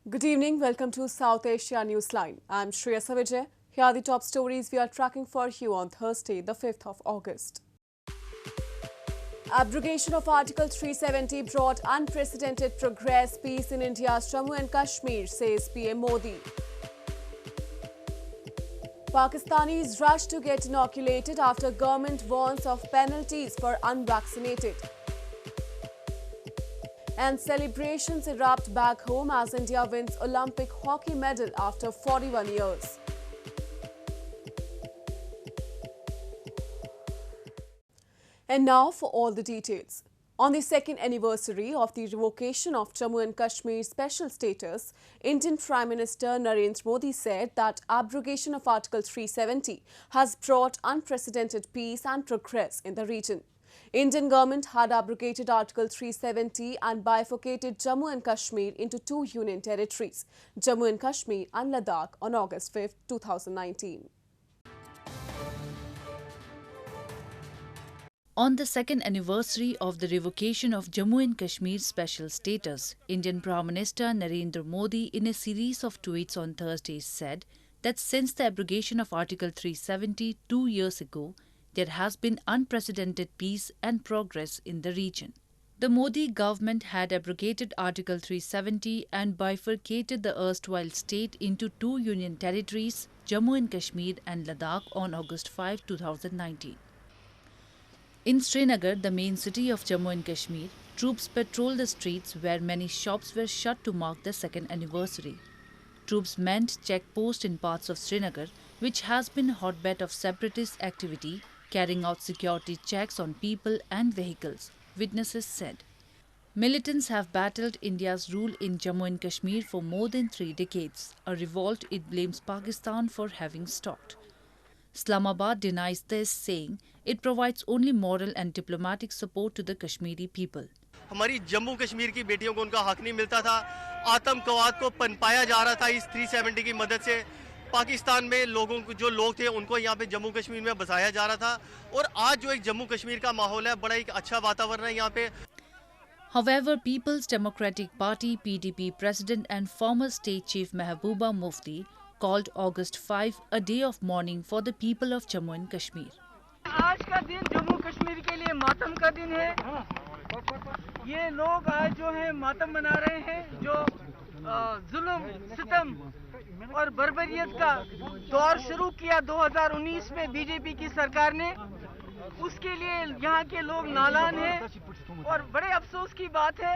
Good evening. Welcome to South Asia Newsline. I'm Shreya Savijay. Here are the top stories we are tracking for you on Thursday, the 5th of August. Abrogation of Article 370 brought unprecedented progress, peace in India's Jammu and Kashmir, says PM Modi. Pakistanis rush to get inoculated after government warns of penalties for unvaccinated. And celebrations erupt back home as India wins Olympic hockey medal after 41 years. And now for all the details. On the second anniversary of the revocation of Jammu and Kashmir special status, Indian Prime Minister Narendra Modi said that abrogation of Article 370 has brought unprecedented peace and progress in the region. Indian government had abrogated Article 370 and bifurcated Jammu and Kashmir into two union territories, Jammu and Kashmir and Ladakh, on August 5, 2019. On the second anniversary of the revocation of Jammu and Kashmir special status, Indian Prime Minister Narendra Modi, in a series of tweets on Thursday, said that since the abrogation of Article 370 2 years ago, there has been unprecedented peace and progress in the region. The Modi government had abrogated Article 370 and bifurcated the erstwhile state into two union territories, Jammu and Kashmir and Ladakh, on August 5, 2019. In Srinagar, the main city of Jammu and Kashmir, troops patrolled the streets where many shops were shut to mark the second anniversary. Troops manned checkposts in parts of Srinagar, which has been a hotbed of separatist activity, carrying out security checks on people and vehicles, witnesses said. Militants have battled India's rule in Jammu and Kashmir for more than 3 decades, a revolt it blames Pakistan for having stoked. Islamabad denies this, saying it provides only moral and diplomatic support to the Kashmiri people. हमारी जम्मू कश्मीर की बेटियों को उनका हक नहीं मिलता था, आतंकवाद को पनपाया जा रहा था इस 370 की मदद से। पाकिस्तान में लोगों को जो लोग थे उनको यहाँ पे जम्मू कश्मीर में बसाया जा रहा था और आज जो एक जम्मू कश्मीर का माहौल है, बड़ा एक अच्छा वातावरण है यहाँ पे। However, People's Democratic Party (PDP) President and former State Chief Mehbooba Mufti called August 5 a day of mourning for the people of Jammu and Kashmir. आज का दिन जम्मू कश्मीर के लिए मातम का दिन है। ये लोग आज जो है मातम मना रहे हैं, जो जुल्म, सितम और बर्बरियत का दौर शुरू किया 2019 में बीजेपी की सरकार ने, उसके लिए यहाँ के लोग नालान हैं और बड़े अफसोस की बात है,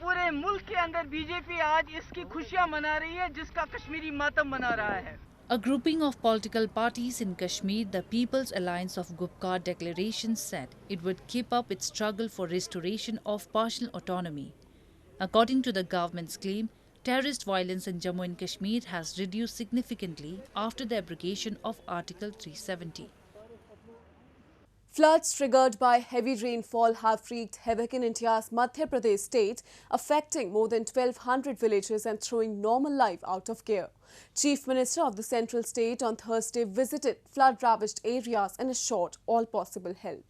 पूरे मुल्क के अंदर बीजेपी आज इसकी खुशियां मना रही है जिसका कश्मीरी मातम मना रहा है। A grouping of political parties in Kashmir, the People's Alliance of Gupkar Declaration, said it would keep up its struggle for restoration of partial autonomy. According to the government's claim, terrorist violence in Jammu and Kashmir has reduced significantly after the abrogation of Article 370. Floods triggered by heavy rainfall have wreaked havoc in India's Madhya Pradesh state, affecting more than 1,200 villages and throwing normal life out of gear. Chief Minister of the central state on Thursday visited flood-ravaged areas and assured all possible help.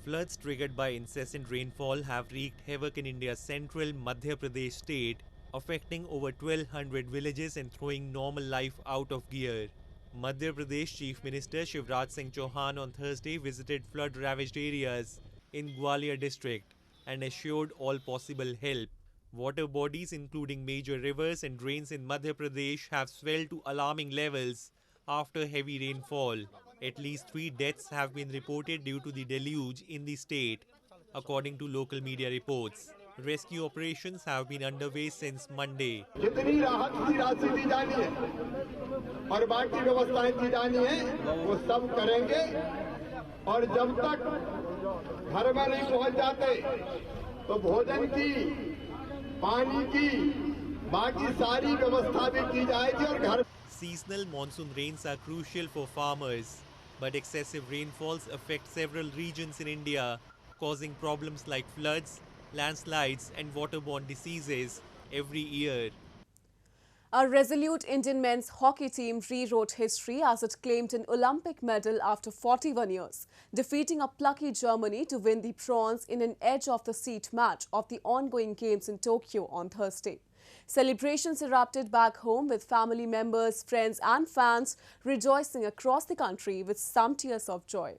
Floods triggered by incessant rainfall have wreaked havoc in India's central Madhya Pradesh state, affecting over 1,200 villages and throwing normal life out of gear. Madhya Pradesh Chief Minister Shivraj Singh Chauhan on Thursday visited flood-ravaged areas in Gwalior district and assured all possible help. Water bodies including major rivers and drains in Madhya Pradesh have swelled to alarming levels after heavy rainfall. At least 3 deaths have been reported due to the deluge in the state, according to local media reports. Rescue operations have been underway since Monday. जितनी राहत की राशि दी जानी है और बाकी व्यवस्थाएं दी जानी है वो सब करेंगे और जब तक घर में नहीं पहुंच जाते तो भोजन की, पानी की, बाकी सारी व्यवस्था भी की जाएगी और घर। Seasonal monsoon rains are crucial for farmers, but excessive rainfalls affect several regions in India, causing problems like floods, landslides and waterborne diseases every year. A resolute Indian men's hockey team rewrote history as it claimed an Olympic medal after 41 years, defeating a plucky Germany to win the bronze in an edge-of-the-seat match of the ongoing games in Tokyo on Thursday. Celebrations erupted back home with family members, friends and fans rejoicing across the country with some tears of joy.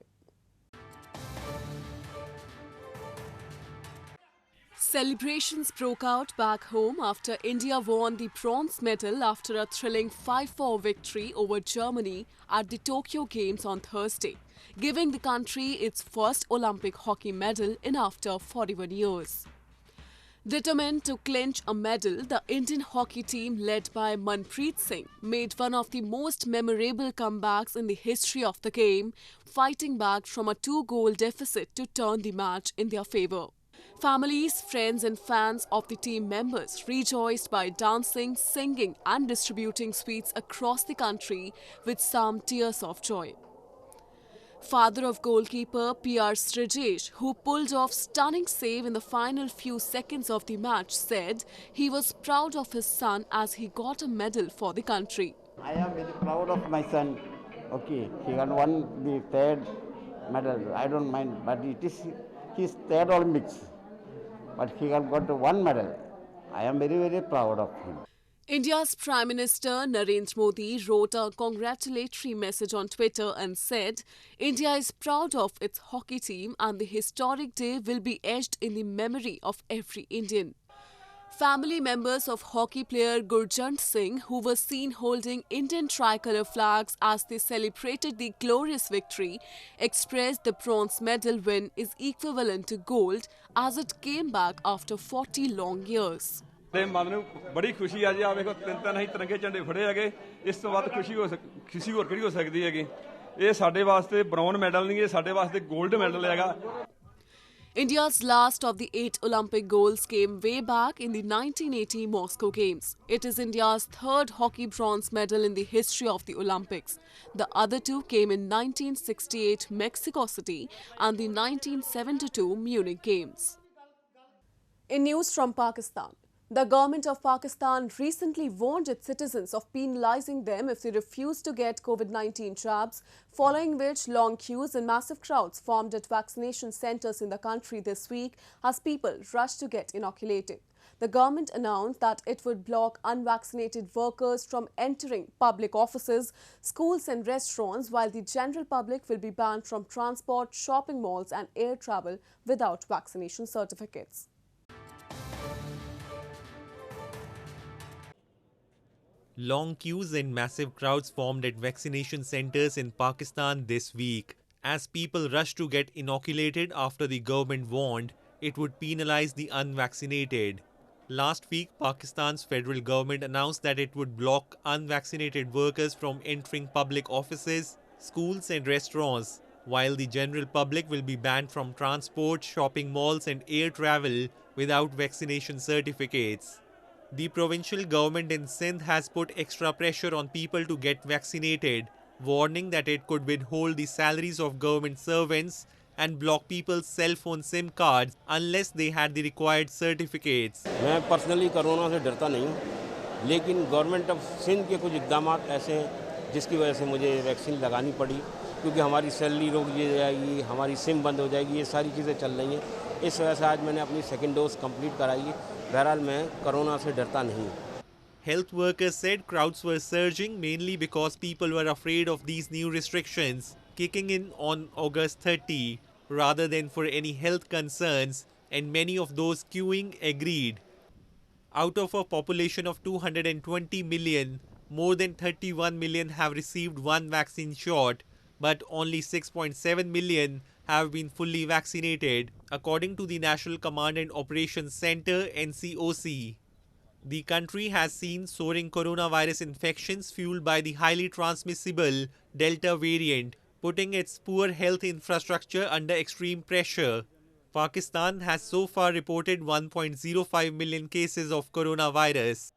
Celebrations broke out back home after India won the bronze medal after a thrilling 5-4 victory over Germany at the Tokyo Games on Thursday, giving the country its first Olympic hockey medal in after 41 years. Determined to clinch a medal, the Indian hockey team led by Manpreet Singh made one of the most memorable comebacks in the history of the game, fighting back from a 2-goal deficit to turn the match in their favour. Families, friends and fans of the team members rejoiced by dancing, singing and distributing sweets across the country with some tears of joy. Father of goalkeeper PR Srijesh, who pulled off stunning save in the final few seconds of the match, said he was proud of his son as he got a medal for the country. I am very proud of my son. Okay, he got won the 3rd medal. I don't mind, but it is his 3rd Olympics. But he got 1 medal. I am very, very proud of him. India's Prime Minister Narendra Modi wrote a congratulatory message on Twitter and said, India is proud of its hockey team and the historic day will be etched in the memory of every Indian. Family members of hockey player Gurjant Singh, who were seen holding Indian tricolour flags as they celebrated the glorious victory, expressed the bronze medal win is equivalent to gold as it came back after 40 long years. ਤੇ ਮਨ ਨੂੰ ਬੜੀ ਖੁਸ਼ੀ ਆ ਜੀ ਆ ਵੇਖੋ 3 ਹੀ ਤਿਰੰਗੇ ਝੰਡੇ ਫੜੇ ਹੈਗੇ ਇਸ ਤੋਂ ਵੱਧ ਖੁਸ਼ੀ ਹੋਰ ਕਿਹੜੀ ਹੋ ਸਕਦੀ ਹੈਗੀ ਇਹ ਸਾਡੇ ਵਾਸਤੇ ਬ੍ਰੌਨ ਮੈਡਲ ਨਹੀਂ ਇਹ ਸਾਡੇ ਵਾਸਤੇ 골ਡ ਮੈਡਲ ਹੈਗਾ India's last of the 8 Olympic goals came way back in the 1980 Moscow Games. It is India's 3rd hockey bronze medal in the history of the Olympics. The other 2 came in 1968 Mexico City and the 1972 Munich Games. In news from Pakistan, the government of Pakistan recently warned its citizens of penalizing them if they refuse to get COVID-19 jabs, following which long queues and massive crowds formed at vaccination centres in the country this week as people rushed to get inoculated. The government announced that it would block unvaccinated workers from entering public offices, schools and restaurants, while the general public will be banned from transport, shopping malls and air travel without vaccination certificates. Long queues and massive crowds formed at vaccination centres in Pakistan this week as people rushed to get inoculated after the government warned it would penalise the unvaccinated. Last week, Pakistan's federal government announced that it would block unvaccinated workers from entering public offices, schools and restaurants, while the general public will be banned from transport, shopping malls and air travel without vaccination certificates. The provincial government in Sindh has put extra pressure on people to get vaccinated, warning that it could withhold the salaries of government servants and block people's cell phone SIM cards unless they had the required certificates. मैं personally corona से डरता नहीं हूँ, लेकिन government of Sindh के कुछ इकदाम ऐसे हैं जिसकी वजह से मुझे वैक्सीन लगानी पड़ी, क्योंकि हमारी सैलरी रोक दी जाएगी, हमारी सिम बंद हो जाएगी, ये सारी चीज़ें चल रही हैं. इस वजह से आज मैंने अपनी 2nd डोज कंप्लीट कराई है. बहरहाल मैं कोरोना से डरता नहीं. Health workers said crowds were surging mainly because people were afraid of these new restrictions kicking in on August 30 rather than for any health concerns, and many of those queuing agreed. Out of a population of 220 million, more than 31 million have received 1 vaccine shot, but only 6.7 million have been fully vaccinated, according to the National Command and Operations Centre (NCOC). The country has seen soaring coronavirus infections fueled by the highly transmissible Delta variant, putting its poor health infrastructure under extreme pressure. Pakistan has so far reported 1.05 million cases of coronavirus.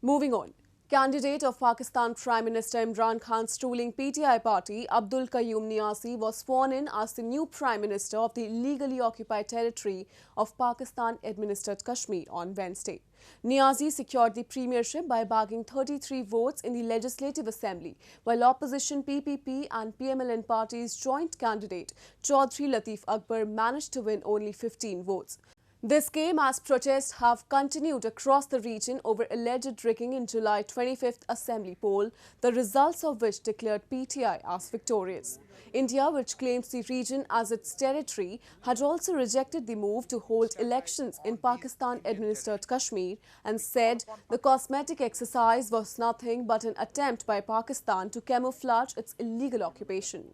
Moving on. Candidate of Pakistan Prime Minister Imran Khan's ruling PTI party, Abdul Qayyum Niazi, was sworn in as the new Prime Minister of the illegally occupied territory of Pakistan-administered Kashmir on Wednesday. Niazi secured the premiership by bagging 33 votes in the Legislative Assembly, while opposition PPP and PMLN parties' joint candidate Chaudhry Lateef Akbar managed to win only 15 votes. This came as protests have continued across the region over alleged rigging in July 25th Assembly poll, the results of which declared PTI as victorious. India, which claims the region as its territory, had also rejected the move to hold elections in Pakistan-administered Kashmir and said the cosmetic exercise was nothing but an attempt by Pakistan to camouflage its illegal occupation.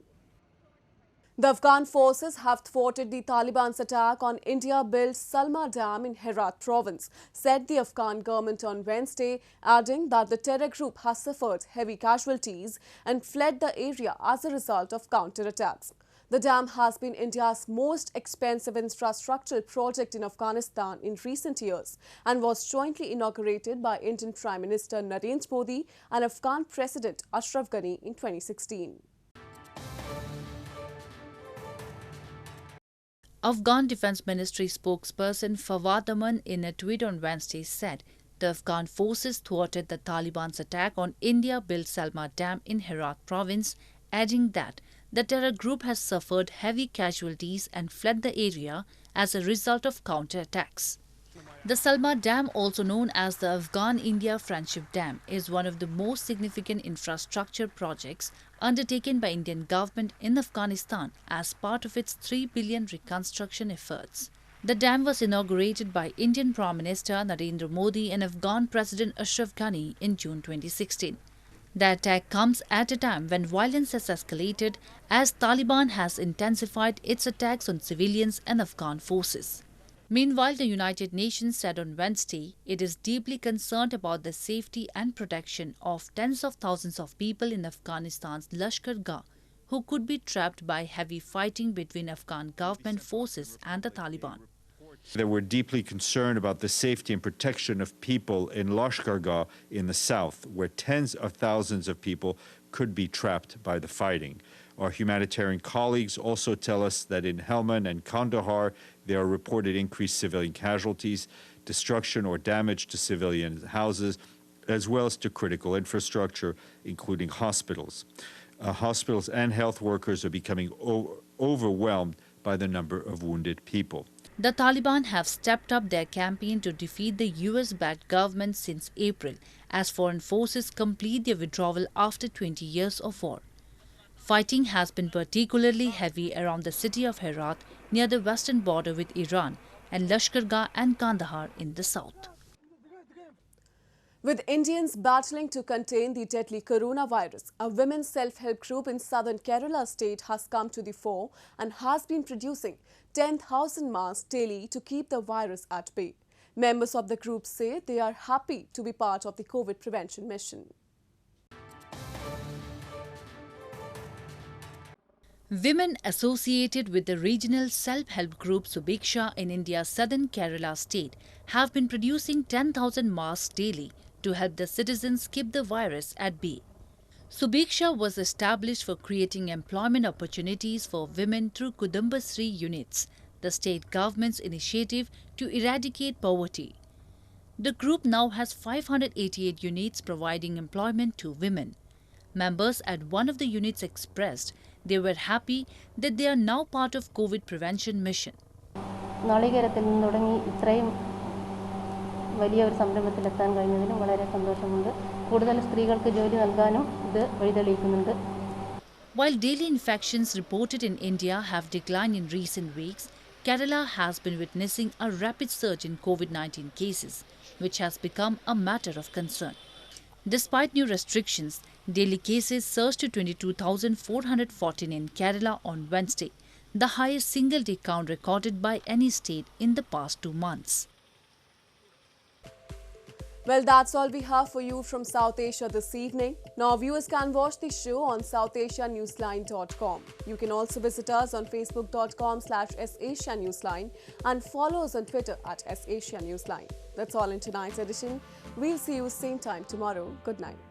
The Afghan forces have thwarted the Taliban's attack on India-built Salma Dam in Herat province, said the Afghan government on Wednesday, adding that the terror group has suffered heavy casualties and fled the area as a result of counterattacks. The dam has been India's most expensive infrastructural project in Afghanistan in recent years and was jointly inaugurated by Indian Prime Minister Narendra Modi and Afghan President Ashraf Ghani in 2016. Afghan Defence Ministry spokesperson Fawad Aman in a tweet on Wednesday said the Afghan forces thwarted the Taliban's attack on India-built Salma Dam in Herat province, adding that the terror group has suffered heavy casualties and fled the area as a result of counterattacks. The Salma Dam, also known as the Afghan-India Friendship Dam, is one of the most significant infrastructure projects undertaken by Indian government in Afghanistan as part of its $3 billion reconstruction efforts. The dam was inaugurated by Indian Prime Minister Narendra Modi and Afghan President Ashraf Ghani in June 2016. The attack comes at a time when violence has escalated as Taliban has intensified its attacks on civilians and Afghan forces. Meanwhile, the United Nations said on Wednesday it is deeply concerned about the safety and protection of tens of thousands of people in Afghanistan's Lashkar Gah who could be trapped by heavy fighting between Afghan government forces and the Taliban. They were deeply concerned about the safety and protection of people in Lashkar Gah in the south, where tens of thousands of people could be trapped by the fighting. Our humanitarian colleagues also tell us that in Helmand and Kandahar, there are reported increased civilian casualties, destruction or damage to civilian houses, as well as to critical infrastructure, including hospitals. Hospitals and health workers are becoming overwhelmed by the number of wounded people. The Taliban have stepped up their campaign to defeat the US-backed government since April, as foreign forces complete their withdrawal after 20 years of war. Fighting has been particularly heavy around the city of Herat near the western border with Iran and Lashkar Gah and Kandahar in the south. With Indians battling to contain the deadly coronavirus, a women's self-help group in southern Kerala state has come to the fore and has been producing 10,000 masks daily to keep the virus at bay. Members of the group say they are happy to be part of the COVID prevention mission. Women associated with the regional self-help group Subiksha in India's southern Kerala state have been producing 10,000 masks daily to help the citizens keep the virus at bay. Subiksha was established for creating employment opportunities for women through Kudumbashree units, the state government's initiative to eradicate poverty. The group now has 588 units providing employment to women. Members at one of the units expressed they were happy that they are now part of COVID prevention mission. നാളികേരത്തിൽ നിന്ന് തുടങ്ങി ഇത്രയും വലിയ ഒരു സംരംഭത്തിലെത്താൻ കഴിഞ്ഞതിലും വളരെ സന്തോഷമുണ്ട്. കൂടുതൽ സ്ത്രീകൾക്ക് ജോലി നൽകാനും ഇത് വഴിതെളിയിക്കുന്നുണ്ട്. While daily infections reported in India have declined in recent weeks, Kerala has been witnessing a rapid surge in COVID-19 cases, which has become a matter of concern. Despite new restrictions, daily cases surged to 22,414 in Kerala on Wednesday, the highest single-day count recorded by any state in the past 2 months. Well, that's all we have for you from South Asia this evening. Now, viewers can watch the show on southasianewsline.com. You can also visit us on facebook.com/SAsiaNewsline and follow us on Twitter @SAsiaNewsline. That's all in tonight's edition. We'll see you same time tomorrow. Good night.